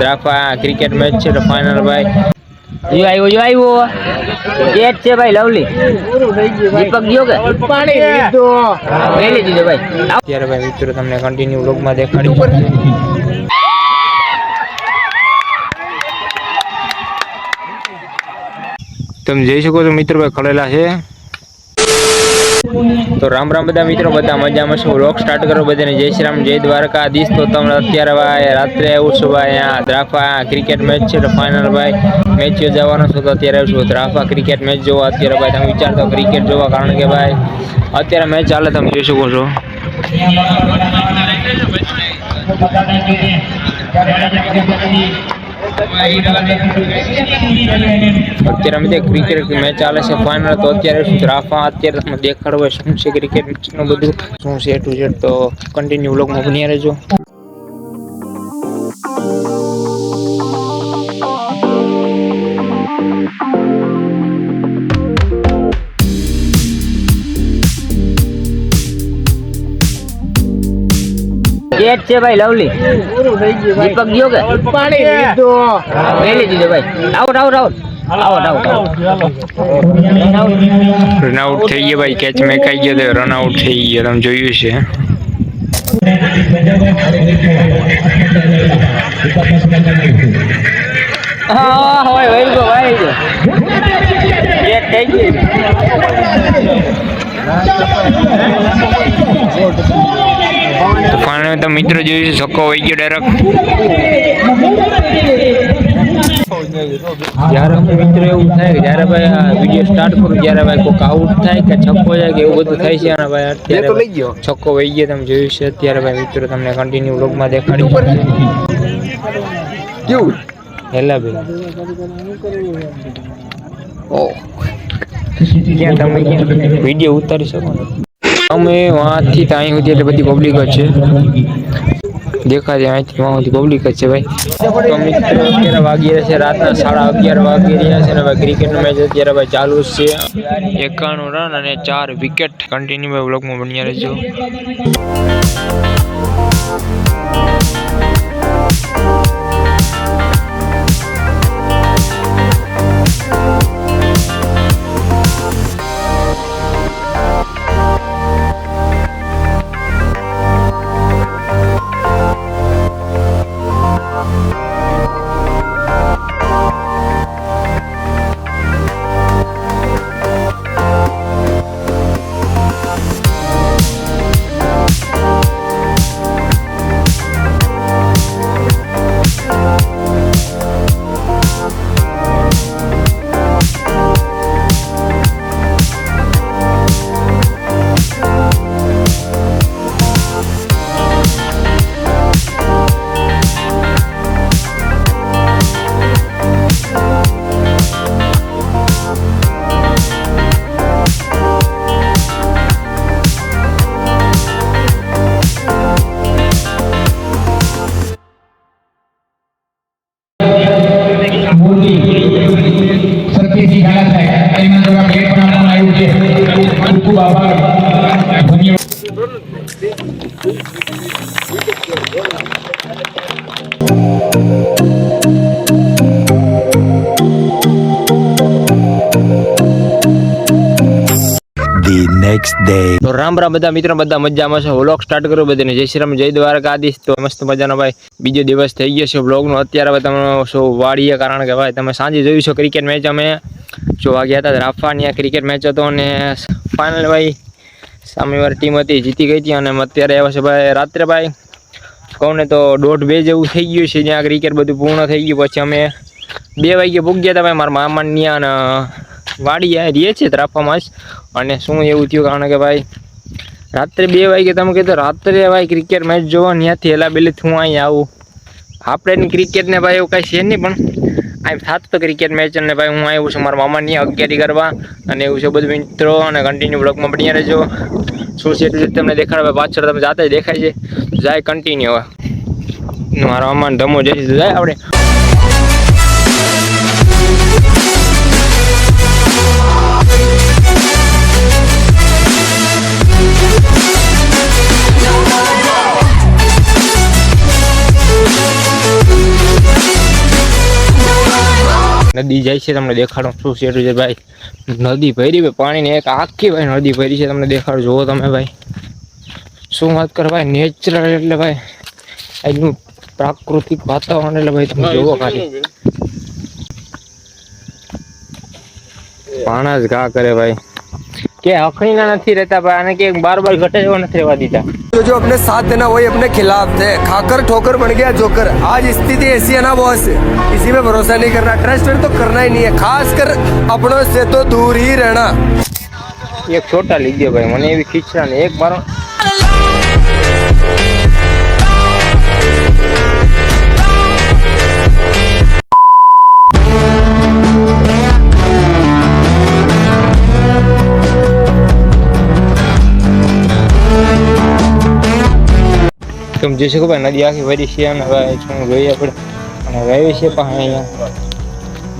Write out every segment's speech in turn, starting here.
દ્રાફા cricket match છે final ભાઈ. જો આવ્યો કેચ છે ભાઈ લવલી દીપક ગયો કે પાણી લીધો લઈ લીધો ભાઈ. અત્યારે ભાઈ મિત્રો તમને કન્ટિન્યુ વ્લોગમાં દેખાડી પડશે. તમે જોઈ શકો છો મિત્રો ભાઈ ખડેલા છે. તો રામ રામ બધા મિત્રો, બધા મજામાં છો. વ્લોગ સ્ટાર્ટ કરો બધાને જય શ્રી રામ, જય દ્વારકાધીશ. તો તમને અત્યારે ભાઈ રાત્રે આવું છું ભાઈ અહીંયા દ્રાફા ક્રિકેટ મેચ છે ફાઇનલ ભાઈ. મેચ જવાનો છો તો અત્યારે આવું છું દ્રાફા ક્રિકેટ મેચ જોવા. અત્યારે ભાઈ તમે વિચારતો ક્રિકેટ જોવા, કારણ કે ભાઈ અત્યારે મેચ ચાલે તમે જોઈ શકો છો. અત્યારે અમે ક્રિકેટ મેચ ચાલે છે ફાઇનલ. તો અત્યારે દ્રાફા અત્યારે તમને દેખાડવા શું છે ક્રિકેટ નું બધું શું છે ટુ ઝેડ. તો કન્ટિન્યુ વ્લોગમાં બન્યા રહેજો. કેચ છે ભાઈ લવલી દીપક ગયો કે પાણી લીધો લઈ લીધો ભાઈ. Out out out out out run out થઈ ગયો ભાઈ. કેચ મેકાઈ ગયો તો રનઆઉટ થઈ ગયો. તમે જોયું છે. હા હોય વહી ગયો ભાઈ કેચ થઈ ગઈ. ફાઇનલ તો મિત્રો જોયું છે છક્કો વહી ગયો ડાયરેક્ટ. જ્યારે મિત્રો એવું થાય કે જ્યારે ભાઈ આ વિડીયો સ્ટાર્ટ કરું ત્યારે ભાઈ કોઈક આઉટ થાય કે છક્કો જાય કે એવું બધું થાય છે. અને ભાઈ અત્યારે છક્કો વહી ગયો તમે જોયું છે. અત્યારે ભાઈ મિત્રો તમને કન્ટિન્યુ વ્લોગમાં દેખાડી પડશે. કેવું હેલા ભાઈ ક્યાં તમે ક્યાં વિડીયો ઉતારી શકો ને. અમે વાંથી ત્યાં સુધી એટલે બધી પબ્લિક જ છે દેખાય. અહીંથી વાં સુધી પબ્લિક જ છે ભાઈ. તો મિત્રો અત્યારે વાગી રહ્યા છે રાતના 11:30 વાગી રહ્યા છે. અને ભાઈ ક્રિકેટનો મેચ અત્યારે ભાઈ ચાલુ જ છે. 91 રન અને 4 વિકેટ. કન્ટિન્યુ ભાઈ વ્લોગમાં બન્યા રહેજો. Next day. તો રામ રામ બધા મિત્રો, બધા મજામાં છે. વ્લોગ સ્ટાર્ટ કરો બધાને જય શ્રી રામ, જય દ્વારકાધીશ. તો મસ્ત મજાનો ભાઈ બીજો દિવસ થઈ ગયો છે વ્લોગનો. અત્યારે હવે તમે શું વાળીએ, કારણ કે ભાઈ તમે સાંજે જોયું છો ક્રિકેટ મેચ અમે જોવા ગયા હતા દ્રાફાની. આ ક્રિકેટ મેચ હતો અને ફાઇનલ ભાઈ સામેવાળી ટીમ હતી જીતી ગઈ હતી. અને અત્યારે આવ્યા છે ભાઈ રાત્રે ભાઈ કહું ને તો 1:30-2 જેવું થઈ ગયું છે. જ્યાં ક્રિકેટ બધું પૂર્ણ થઈ ગયું પછી અમે 2 વાગે પૂગ્યા હતા ભાઈ મારા મામાની અને વાડી રહીએ છીએ દ્રાફામાં જ. અને શું એવું થયું, કારણ કે ભાઈ રાત્રે 2 વાગે તમે કીધું રાત્રે ભાઈ ક્રિકેટ મેચ જોવા ત્યાંથી હેલાબેલી હું અહીં આવું. આપણે ક્રિકેટને ભાઈ એવું કાંઈ છે નહીં, પણ અહીં થતું તો ક્રિકેટ મેચ. અને ભાઈ હું આવ્યું છું મારા મામાની અગિયારી કરવા. અને એવું છે બધું મિત્રો. અને કન્ટિન્યુ બ્લોગમાં બન્યા રહેજો. શું છે એટલું તમને દેખાડવા પાછળ તમે જાતે જ દેખાય છે. જાય કન્ટિન્યુ. હવે મારા મામાને ધમો જઈશ તો જાય આપણે. નદી જાય છે તમને દેખાડો શું છે ભાઈ નદી ભરી ભાઈ પાણીની એક આખી ભાઈ નદી ભરી છે તમને દેખાડો જોવો તમે ભાઈ શું વાત કરો ભાઈ નેચરલ એટલે ભાઈ એનું પ્રાકૃતિક વાતાવરણ એટલે ભાઈ તમે જોવો ખાલી પાણા જ ઘા કરે ભાઈ કે અખણીના નથી રહેતા ભાઈ આને કે બાર ઘટે જેવા નથી રહેવા દીધા जो अपने साथ देना वही अपने खिलाफ थे खाकर ठोकर बन गया जोकर आज स्थिति ऐसी है ना बॉस किसी पे भरोसा नहीं करना ट्रस्ट तो करना ही नहीं है खास कर अपनों से तो दूर ही रहना एक छोटा लीजिए भाई મને એવી ખીચડા ને એક મારો તમે જોઈ શકો ભાઈ નદી આખી ભરી છે અને ભાઈ શું જોઈએ આપણે અને વાવી છે પણ અહીંયા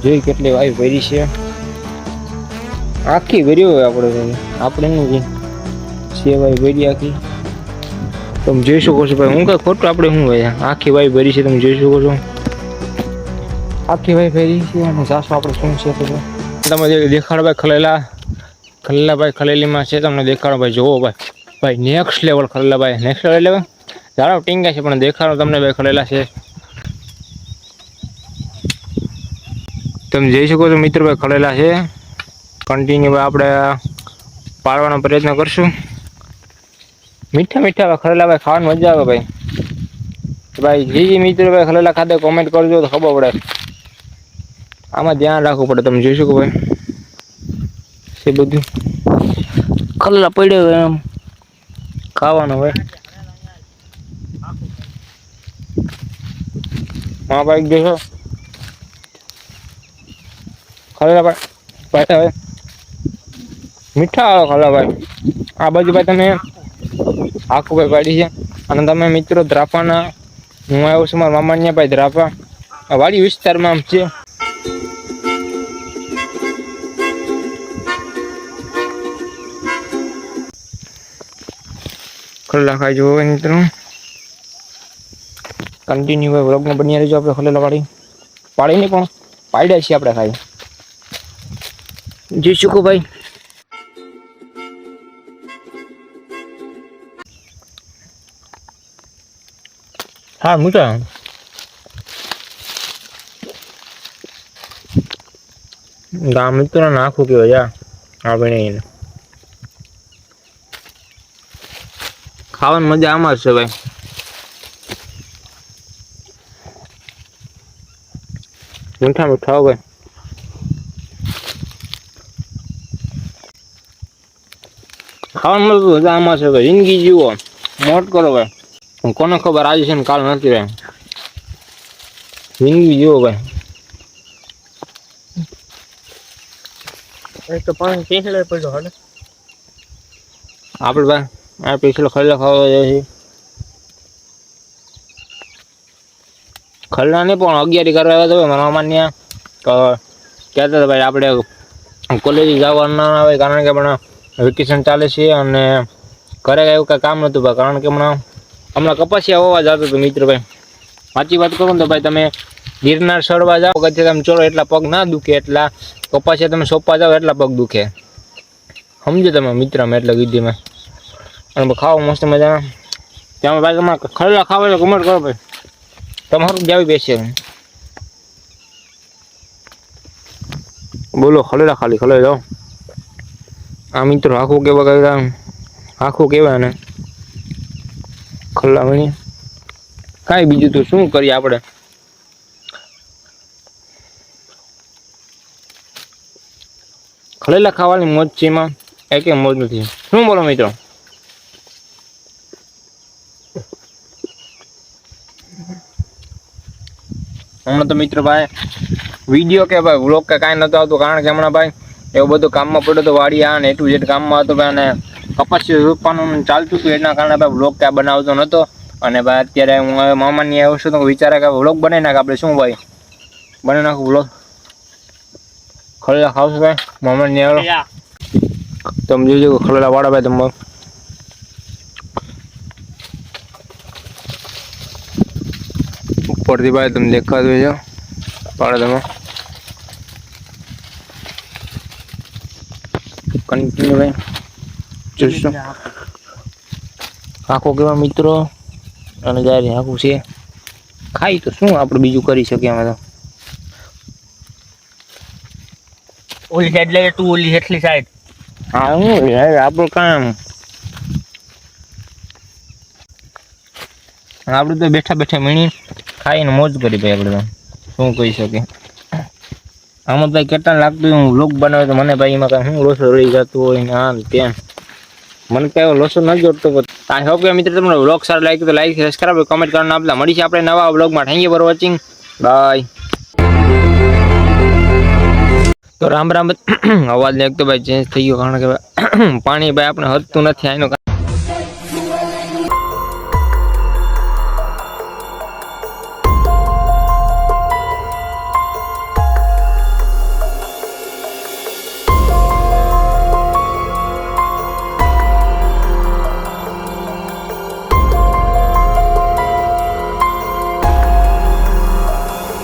જોઈ કેટલી વાવી ભરી છે આખી ભરી હોય આપણે નહીં છે ભાઈ ભરી આખી તમે જોઈ શકો છો ભાઈ હું કઈ ખોટું આપણે શું હોય આખી વાવી ભરી છે તમે જોઈ શકો છો આખી વાવી ભરી છે અને સાસુ આપણે શું છે તો તમે દેખાડો ભાઈ ખલેલા ભાઈ ખલેલીમાં છે તમને દેખાડો ભાઈ જોવો ભાઈ નેક્સ્ટ લેવલ ખલેલા ભાઈ નેક્સ્ટ લેવલ એટલે ઝાડો ટીંગા છે પણ દેખાડો તમને ભાઈ ખલેલા છે તમે જોઈ શકો છો મિત્ર ભાઈ ખલેલા છે કન્ટિન્યુ આપણે પાડવાનો પ્રયત્ન કરશું મીઠા મીઠા ખલેલા ભાઈ ખાવાની મજા આવે ભાઈ જે મિત્રો ભાઈ ખલેલા ખાતે કોમેન્ટ કરજો તો ખબર પડે આમાં ધ્યાન રાખવું પડે તમે જોઈ શકો ભાઈ છે બધું ખલેલા પડ્યો એમ ખાવાનું ભાઈ હા ભાઈ દેખો ખલેલા ભાઈ હવે મીઠા આવે ખલેલા ભાઈ આ બાજુ ભાઈ તમે આખું ભાઈ પાડી છે અને તમે મિત્રો ધ્રાપાના હું આવ્યો છું મારા મામાને ભાઈ ધ્રાપા વાડી વિસ્તારમાં આમ છે ખલેલા ખાઈ જુઓ મિત્રો કન્ટિન્યુ ભાઈ વ્લોગમાં બની રહેજો આપણે ખલેલા પાડી નહીં પણ પાડ્યા છીએ આપણે ખાઈ જોઈ શકો ભાઈ હા મીઠા ગામ મિત્રો નાખું કેવાય જા આપણે એને ખાવાની મજા આમાં છે ભાઈ મીઠા મીઠા ભાઈ ખાવાનું મજા આમાં છે ભાઈ જિંદગી જીવો મોટ કરો ભાઈ કોને ખબર આજે છે ને કાલ નથી ભાઈ જિંદગી જીવો ભાઈ તો પાણી પેસલે પડ્યો હાલે આપણે ભાઈ આ પેસલો ખલ્લા ખાવા જાય છે ખલ્લા નહીં પણ 11 કરવા આવ્યા હતા મારા મામાને ત્યાં કહેતા હતા ભાઈ આપણે કોલેજ જવાનું ના આવે કારણ કે હમણાં વેકેશન ચાલે છે અને ઘરે એવું કાંઈ કામ નહોતું ભાઈ કારણ કે હમણાં કપાસિયા હોવા જતો હતો મિત્ર ભાઈ સાચી વાત કરું તો ભાઈ તમે ગિરનાર ચડવા જાઓ કે તમે ચડો એટલા પગ ના દુખે એટલા કપાસિયા તમે સોંપવા જાઓ એટલા પગ દુખે સમજો તમે મિત્રમાં એટલે કીધી મેં અને ખાવા મસ્ત મજા ત્યાં ભાઈ તમારે ખરેલા ખાવા એટલે કમેન્ટ કરો ભાઈ તમારું જાવી બેસે બોલો ખલેલા ખાલી ખલે જાઓ આ મિત્રો આખું કેવા આખું કેવાય ને ખલ્લા વણી કાંઈ બીજું તો શું કરીએ આપણે ખલેલા ખાવાની મોજ છે એમાં એક મોજ નથી શું બોલો મિત્રો હમણાં તો મિત્ર ભાઈ વિડીયો કે ભાઈ વ્લોગ કે કાંઈ નહોતું આવતું કારણ કે હમણાં ભાઈ એવું બધું કામમાં પડ્યું હતું વાડી આ ને એટલું જેટ કામમાં હતું ભાઈ અને કપાસિયા રોપવાનું ચાલતું હતું એના કારણે ભાઈ વ્લોગ ક્યાં બનાવતો નહોતો અને ભાઈ અત્યારે હું હવે મામાની આવ્યો છું તો વિચારે કે વ્લોગ બનાવી નાખ આપણે શું ભાઈ બનાવી નાખું વ્લોગ ખલેલા ખાવશું ભાઈ મામાની આવ્યો તમે જોજો ખલેલા વાળા ભાઈ તમે ઉપરથી ભાઈ તમે દેખાતું છે પાડે તમે કન્ટિન્યુ ભાઈ જોશું આખો કેવા મિત્રો અને જ્યારે આખું છે ખાઈ તો શું આપણે બીજું કરી શકીએ આમાં તો ઓલી સાઈડ લઈ તું ઓલી હેઠલી સાઈડ હા હું યાર આપણું કામ આપણે તો બેઠા બેઠા મીણી ખાઈને મોજ કરી ભાઈ આપણે તો શું કહી શકીએ આમાં ભાઈ કેટલા લાગતું હું વ્લોગ બનાવે તો મને ભાઈ એમાં કાંઈ શું લોસો રહી જતું હોય ને આમ ત્યાં મને કઈ એવો લોસો ન જોડતો આઈ હોપ કે મિત્ર તમને વ્લોગ સારો લાગ્યો તો લાઈક સબસ્ક્રાઇબ કમેન્ટ કરવાનું આપતા મળી છે આપણે નવા વ્લોગમાં thank you for watching bye તો રામ રામ અવાજ ને એક તો ભાઈ ચેન્જ થઈ ગયો કારણ કે પાણી ભાઈ આપણે હદતું નથી આનું